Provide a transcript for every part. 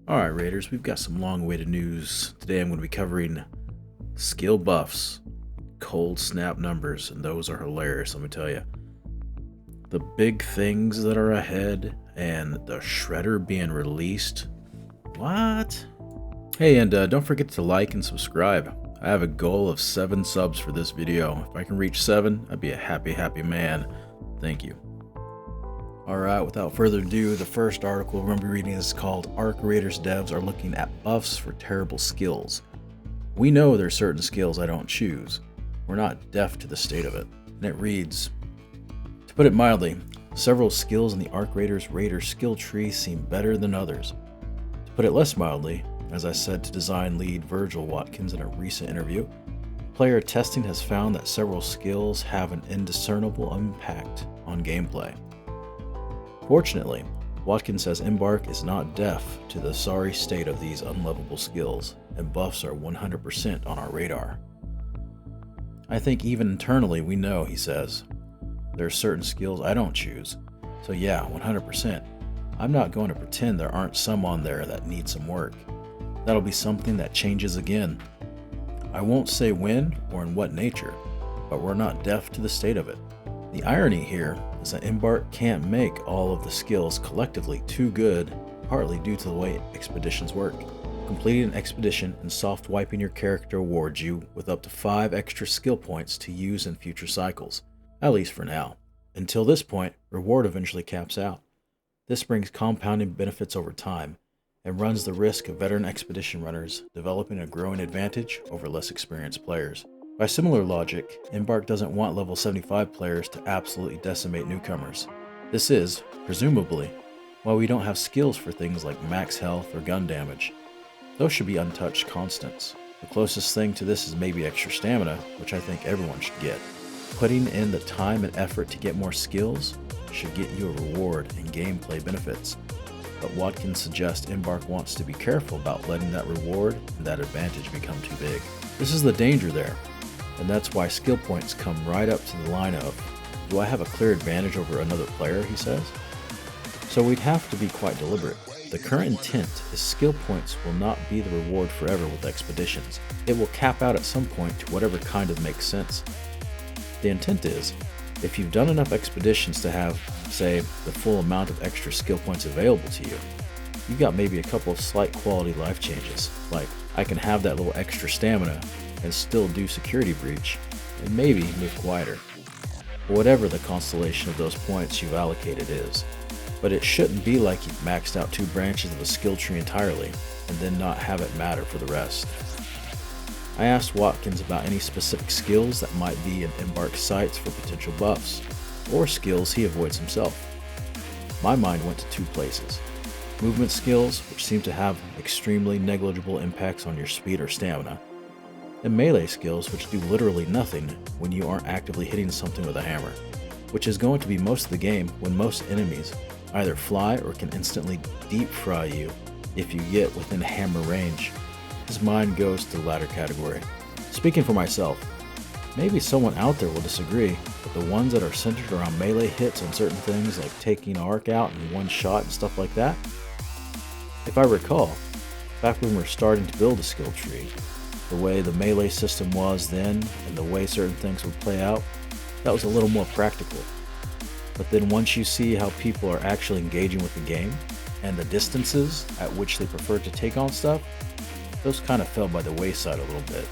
Alright Raiders, we've got some long-awaited news. Today I'm going to be covering skill buffs, cold snap numbers, and those are hilarious, let me tell you. The big things that are ahead, and the Shredder being released. What? Hey, and don't forget to like and subscribe. I have a goal of 7 subs for this video. If I can reach 7, I'd be a happy man. Thank you. Alright, without further ado, the first article we're going to be reading is called Arcraiders devs are looking at buffs for terrible skills. We know there are certain skills I don't choose. We're not deaf to the state of it. And it reads, to put it mildly, several skills in the Arcraiders Raider skill tree seem better than others. To put it less mildly, as I said to design lead Virgil Watkins in a recent interview, player testing has found that several skills have an indiscernible impact on gameplay. Fortunately, Watkins says Embark is not deaf to the sorry state of these unlovable skills, and buffs are 100% on our radar. I think even internally we know, he says. There are certain skills I don't choose, so yeah, 100%. I'm not going to pretend there aren't some on there that need some work. That'll be something that changes again. I won't say when or in what nature, but we're not deaf to the state of it. The irony here is that Embark can't make all of the skills collectively too good, partly due to the way expeditions work. Completing an expedition and soft wiping your character awards you with up to 5 extra skill points to use in future cycles, at least for now. Until this point, reward eventually caps out. This brings compounding benefits over time, and runs the risk of veteran expedition runners developing a growing advantage over less experienced players. By similar logic, Embark doesn't want level 75 players to absolutely decimate newcomers. This is, presumably, why we don't have skills for things like max health or gun damage. Those should be untouched constants. The closest thing to this is maybe extra stamina, which I think everyone should get. Putting in the time and effort to get more skills should get you a reward and gameplay benefits. But Watkins suggests Embark wants to be careful about letting that reward and that advantage become too big. This is the danger there. And that's why skill points come right up to the line of, do I have a clear advantage over another player, he says? So we'd have to be quite deliberate. The current intent is skill points will not be the reward forever with expeditions. It will cap out at some point to whatever kind of makes sense. The intent is, if you've done enough expeditions to have, say, the full amount of extra skill points available to you, you've got maybe a couple of slight quality life changes, like I can have that little extra stamina and still do security breach, and maybe move quieter. Whatever the constellation of those points you've allocated is. But it shouldn't be like you've maxed out 2 branches of a skill tree entirely, and then not have it matter for the rest. I asked Watkins about any specific skills that might be in Embark's sights for potential buffs, or skills he avoids himself. My mind went to 2 places. Movement skills, which seem to have extremely negligible impacts on your speed or stamina, and melee skills, which do literally nothing when you aren't actively hitting something with a hammer, which is going to be most of the game when most enemies either fly or can instantly deep fry you if you get within hammer range. His mind goes to the latter category. Speaking for myself, maybe someone out there will disagree, but the ones that are centered around melee hits on certain things like taking arc out in one shot and stuff like that, if I recall, back when we were starting to build a skill tree, the way the melee system was then and the way certain things would play out, that was a little more practical. But then once you see how people are actually engaging with the game and the distances at which they prefer to take on stuff, those kind of fell by the wayside a little bit.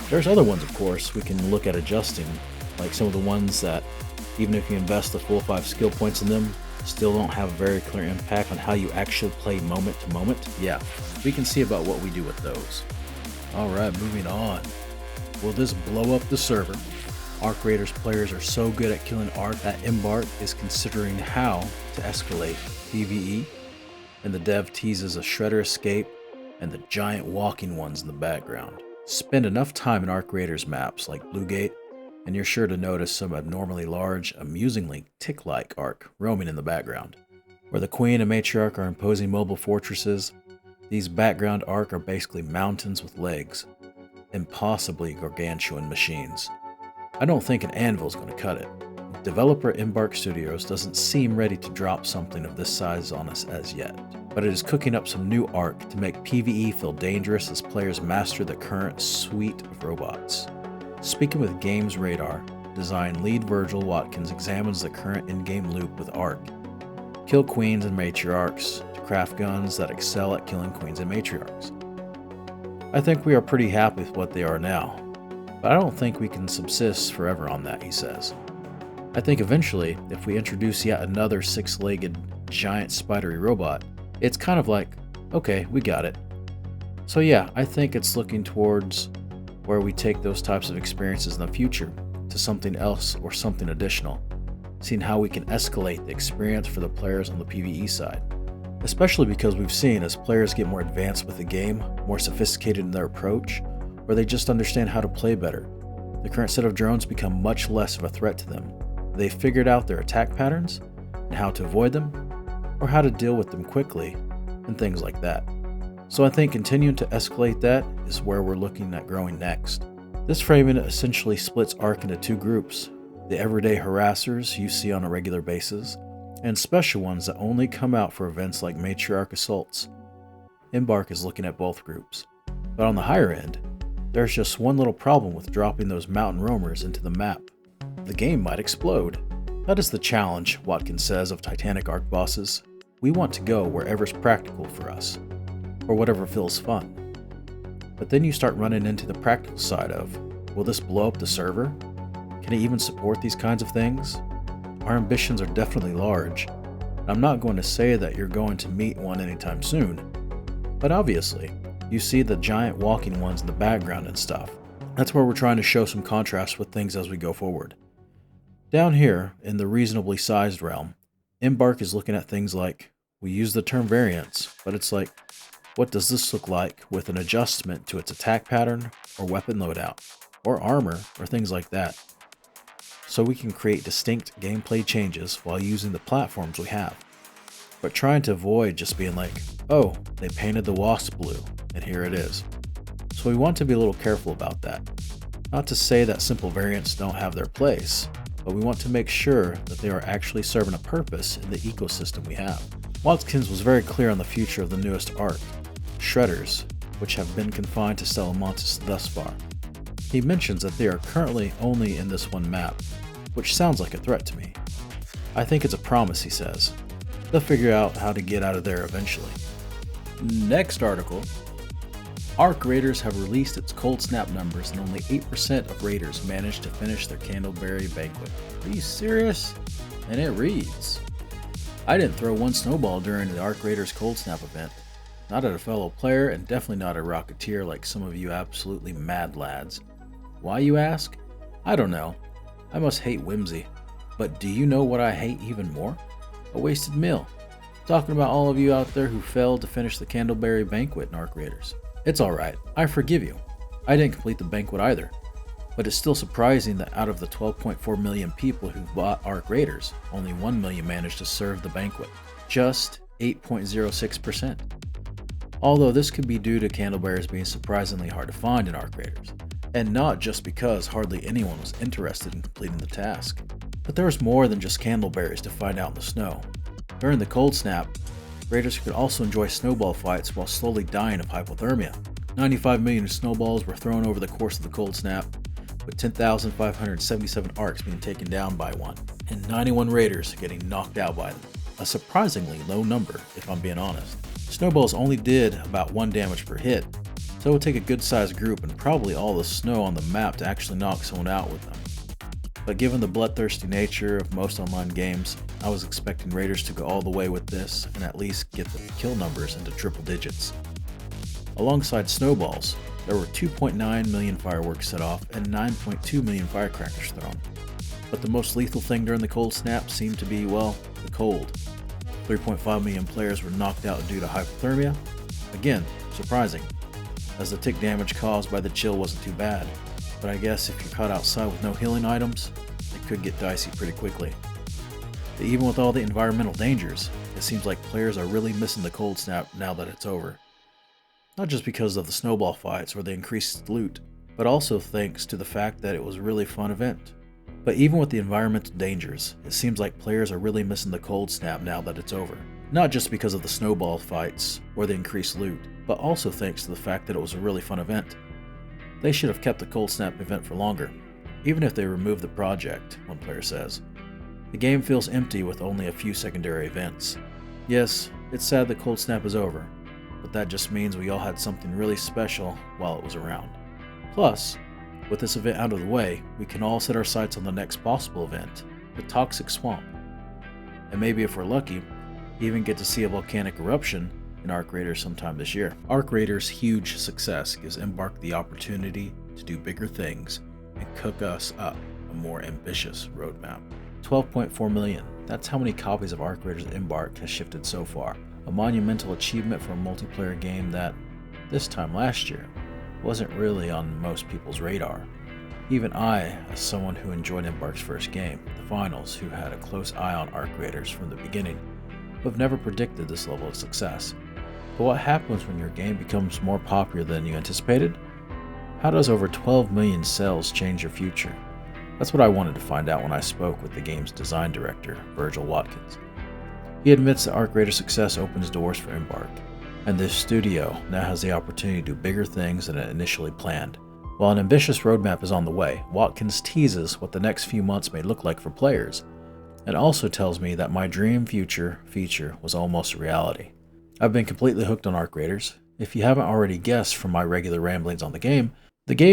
There's other ones, of course, we can look at adjusting, like some of the ones that, even if you invest the full 5 skill points in them, still don't have a very clear impact on how you actually play moment to moment. Yeah, we can see about what we do with those. Alright, moving on. Will this blow up the server? Arcraiders players are so good at killing Arc that Embark is considering how to escalate PvE, and the dev teases a Shredder escape and the giant walking ones in the background. Spend enough time in Arcraiders maps like Bluegate, and you're sure to notice some abnormally large, amusingly tick-like Arc roaming in the background. Where the Queen and Matriarch are imposing mobile fortresses, these background Arc are basically mountains with legs, and possibly gargantuan machines. I don't think an anvil's going to cut it. Developer Embark Studios doesn't seem ready to drop something of this size on us as yet, but it is cooking up some new arc to make PvE feel dangerous as players master the current suite of robots. Speaking with Games Radar, design lead Virgil Watkins examines the current in-game loop with arc. Kill queens and matriarchs to craft guns that excel at killing queens and matriarchs. I think we are pretty happy with what they are now, but I don't think we can subsist forever on that, he says. I think eventually, if we introduce yet another six-legged, giant spidery robot, it's kind of like, okay, we got it. So yeah, I think it's looking towards where we take those types of experiences in the future to something else or something additional, seeing how we can escalate the experience for the players on the PvE side. Especially because we've seen as players get more advanced with the game, more sophisticated in their approach, or they just understand how to play better, the current set of drones become much less of a threat to them. They've figured out their attack patterns and how to avoid them, or how to deal with them quickly, and things like that. So I think continuing to escalate that is where we're looking at growing next. This framing essentially splits Arc into two groups, the everyday harassers you see on a regular basis, and special ones that only come out for events like Matriarch Assaults. Embark is looking at both groups. But on the higher end, there's just one little problem with dropping those mountain roamers into the map. The game might explode. That is the challenge, Watkins says of Titanic Arc bosses. We want to go wherever's practical for us, or whatever feels fun. But then you start running into the practical side of, will this blow up the server? Can it even support these kinds of things? Our ambitions are definitely large. I'm not going to say that you're going to meet one anytime soon, but obviously, you see the giant walking ones in the background and stuff. That's where we're trying to show some contrast with things as we go forward. Down here, in the reasonably sized realm, Embark is looking at things like, we use the term variance, but it's like, what does this look like with an adjustment to its attack pattern, or weapon loadout, or armor, or things like that, so we can create distinct gameplay changes while using the platforms we have, but trying to avoid just being like, oh, they painted the wasp blue, and here it is. So we want to be a little careful about that. Not to say that simple variants don't have their place, but we want to make sure that they are actually serving a purpose in the ecosystem we have. Watkins was very clear on the future of the newest arc, Shredders, which have been confined to Salamantis thus far. He mentions that they are currently only in this one map, which sounds like a threat to me. I think it's a promise, he says. They'll figure out how to get out of there eventually. Next article. Arc Raiders have released its cold snap numbers and only 8% of raiders managed to finish their Candleberry Banquet. Are you serious? And it reads, I didn't throw one snowball during the Arc Raiders cold snap event. Not at a fellow player and definitely not a rocketeer like some of you absolutely mad lads. Why, you ask? I don't know. I must hate whimsy. But do you know what I hate even more? A wasted meal. Talking about all of you out there who failed to finish the Candleberry Banquet in Arc Raiders. It's alright, I forgive you. I didn't complete the banquet either. But it's still surprising that out of the 12.4 million people who bought Arc Raiders, only 1 million managed to serve the banquet. Just 8.06%. Although this could be due to Candleberries being surprisingly hard to find in Arc Raiders, and not just because hardly anyone was interested in completing the task. But there was more than just Candleberries to find out in the snow. During the cold snap, raiders could also enjoy snowball fights while slowly dying of hypothermia. 95 million snowballs were thrown over the course of the cold snap, with 10,577 arcs being taken down by one, and 91 raiders getting knocked out by them. A surprisingly low number, if I'm being honest. Snowballs only did about 1 damage per hit, so it would take a good sized group and probably all the snow on the map to actually knock someone out with them. But given the bloodthirsty nature of most online games, I was expecting raiders to go all the way with this and at least get the kill numbers into triple digits. Alongside snowballs, there were 2.9 million fireworks set off and 9.2 million firecrackers thrown. But the most lethal thing during the cold snap seemed to be, well, the cold. 3.5 million players were knocked out due to hypothermia. Again, surprising, as the tick damage caused by the chill wasn't too bad. But I guess if you're caught outside with no healing items, it could get dicey pretty quickly. But even with all the environmental dangers, it seems like players are really missing the cold snap now that it's over. Not just because of the snowball fights or the increased loot, but also thanks to the fact that it was a really fun event. But even with the environmental dangers, it seems like players are really missing the cold snap now that it's over. Not just because of the snowball fights or the increased loot, but also thanks to the fact that it was a really fun event. They should have kept the Cold Snap event for longer, even if they removed the project, one player says. The game feels empty with only a few secondary events. Yes, it's sad that Cold Snap is over, but that just means we all had something really special while it was around. Plus, with this event out of the way, we can all set our sights on the next possible event, the Toxic Swamp. And maybe if we're lucky, even get to see a volcanic eruption in Arc Raiders sometime this year. Arc Raiders' huge success gives Embark the opportunity to do bigger things and cook us up a more ambitious roadmap. 12.4 million, that's how many copies of Arc Raiders Embark has shifted so far. A monumental achievement for a multiplayer game that, this time last year, wasn't really on most people's radar. Even I, as someone who enjoyed Embark's first game, the finals, who had a close eye on Arc Raiders from the beginning, have never predicted this level of success. But what happens when your game becomes more popular than you anticipated? How does over 12 million sales change your future? That's what I wanted to find out when I spoke with the game's design director, Virgil Watkins. He admits that Arc Raiders' success opens doors for Embark, and this studio now has the opportunity to do bigger things than it initially planned. While an ambitious roadmap is on the way, Watkins teases what the next few months may look like for players, and also tells me that my dream future feature was almost a reality. I've been completely hooked on Arc Raiders. If you haven't already guessed from my regular ramblings on the game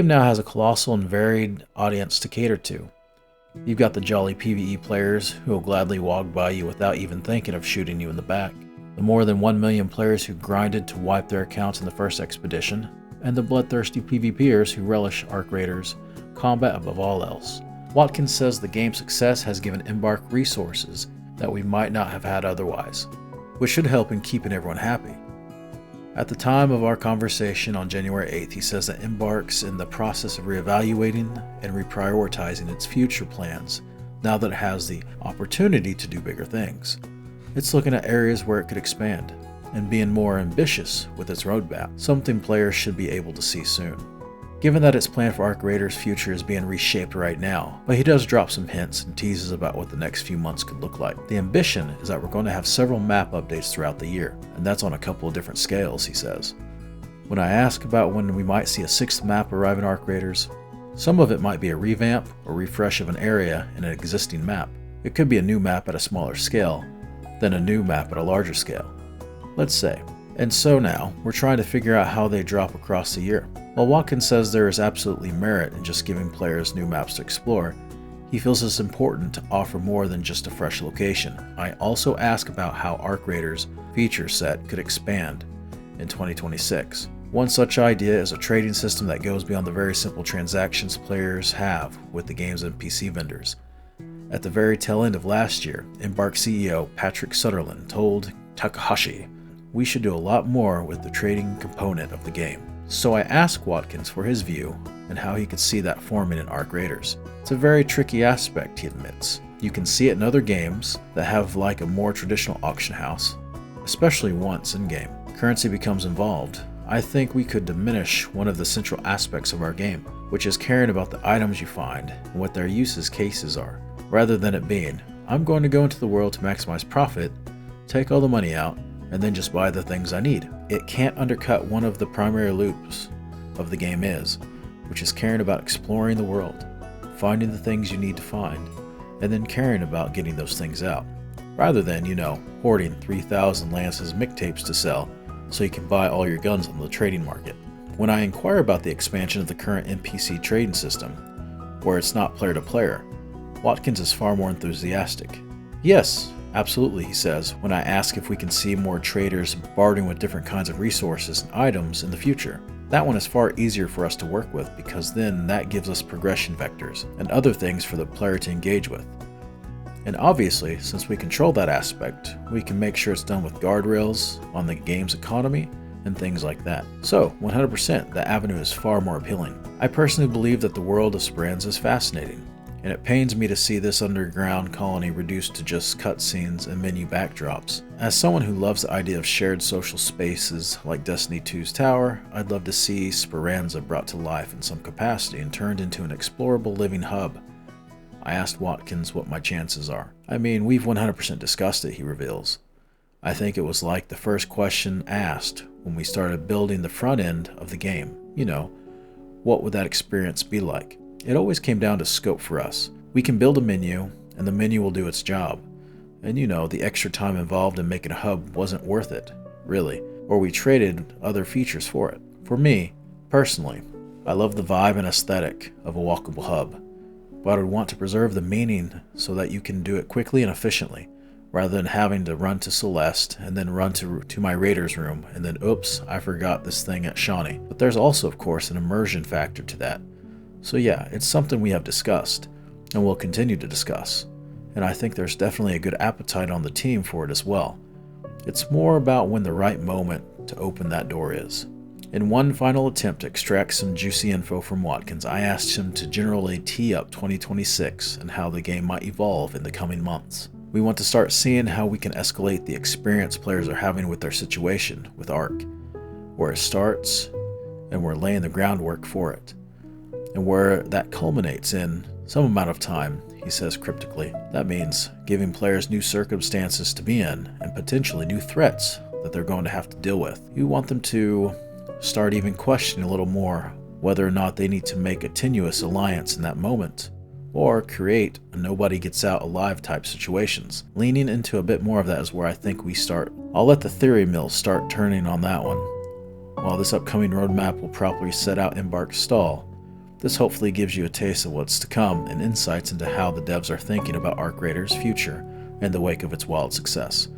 now has a colossal and varied audience to cater to. You've got the jolly PvE players who will gladly walk by you without even thinking of shooting you in the back, the more than 1 million players who grinded to wipe their accounts in the first expedition, and the bloodthirsty PvPers who relish Arc Raiders combat above all else. Watkins says the game's success has given Embark resources that we might not have had otherwise, which should help in keeping everyone happy. At the time of our conversation on January 8th, he says that Embark's in the process of reevaluating and reprioritizing its future plans now that it has the opportunity to do bigger things. It's looking at areas where it could expand and being more ambitious with its roadmap, something players should be able to see soon. Given that its plan for Arc Raiders' future is being reshaped right now, but he does drop some hints and teases about what the next few months could look like. The ambition is that we're going to have several map updates throughout the year, and that's on a couple of different scales, he says. When I ask about when we might see a 6th map arrive in Arc Raiders, some of it might be a revamp or refresh of an area in an existing map. It could be a new map at a smaller scale, then a new map at a larger scale, let's say. And so now, we're trying to figure out how they drop across the year. While Watkins says there is absolutely merit in just giving players new maps to explore, he feels it's important to offer more than just a fresh location. I also ask about how Arc Raiders' feature set could expand in 2026. One such idea is a trading system that goes beyond the very simple transactions players have with the game's NPC vendors. At the very tail end of last year, Embark CEO Patrick Sutherland told Takahashi, "We should do a lot more with the trading component of the game." So I asked Watkins for his view and how he could see that forming in Arc Raiders. It's a very tricky aspect, he admits. You can see it in other games that have like a more traditional auction house, especially once in-game currency becomes involved. I think we could diminish one of the central aspects of our game, which is caring about the items you find and what their uses cases are, rather than it being, I'm going to go into the world to maximize profit, take all the money out, and then just buy the things I need. It can't undercut one of the primary loops of the game which is caring about exploring the world, finding the things you need to find, and then caring about getting those things out, rather than, hoarding 3,000 Lance's mixtapes to sell so you can buy all your guns on the trading market. When I inquire about the expansion of the current NPC trading system, where it's not player to player, Watkins is far more enthusiastic. Yes, absolutely, he says, when I ask if we can see more traders bartering with different kinds of resources and items in the future. That one is far easier for us to work with because then that gives us progression vectors and other things for the player to engage with. And obviously, since we control that aspect, we can make sure it's done with guardrails on the game's economy and things like that. So, 100%, that avenue is far more appealing. I personally believe that the world of Speranza is fascinating, and it pains me to see this underground colony reduced to just cutscenes and menu backdrops. As someone who loves the idea of shared social spaces like Destiny 2's Tower, I'd love to see Speranza brought to life in some capacity and turned into an explorable living hub. I asked Watkins what my chances are. I mean, we've 100% discussed it, he reveals. I think it was like the first question asked when we started building the front end of the game. What would that experience be like? It always came down to scope for us. We can build a menu, and the menu will do its job. And the extra time involved in making a hub wasn't worth it, really, or we traded other features for it. For me, personally, I love the vibe and aesthetic of a walkable hub, but I would want to preserve the meaning so that you can do it quickly and efficiently, rather than having to run to Celeste and then run to my Raiders room and then oops, I forgot this thing at Shawnee. But there's also, of course, an immersion factor to that. So yeah, it's something we have discussed and will continue to discuss, and I think there's definitely a good appetite on the team for it as well. It's more about when the right moment to open that door is. In one final attempt to extract some juicy info from Watkins, I asked him to generally tee up 2026 and how the game might evolve in the coming months. We want to start seeing how we can escalate the experience players are having with their situation with Arc, where it starts, and we're laying the groundwork for it, and where that culminates in some amount of time, he says cryptically. That means giving players new circumstances to be in, and potentially new threats that they're going to have to deal with. You want them to start even questioning a little more whether or not they need to make a tenuous alliance in that moment, or create a nobody gets out alive type situations. Leaning into a bit more of that is where I think we start. I'll let the theory mills start turning on that one. While this upcoming roadmap will properly set out Embark's stall, this hopefully gives you a taste of what's to come and insights into how the devs are thinking about Arc Raiders' future in the wake of its wild success.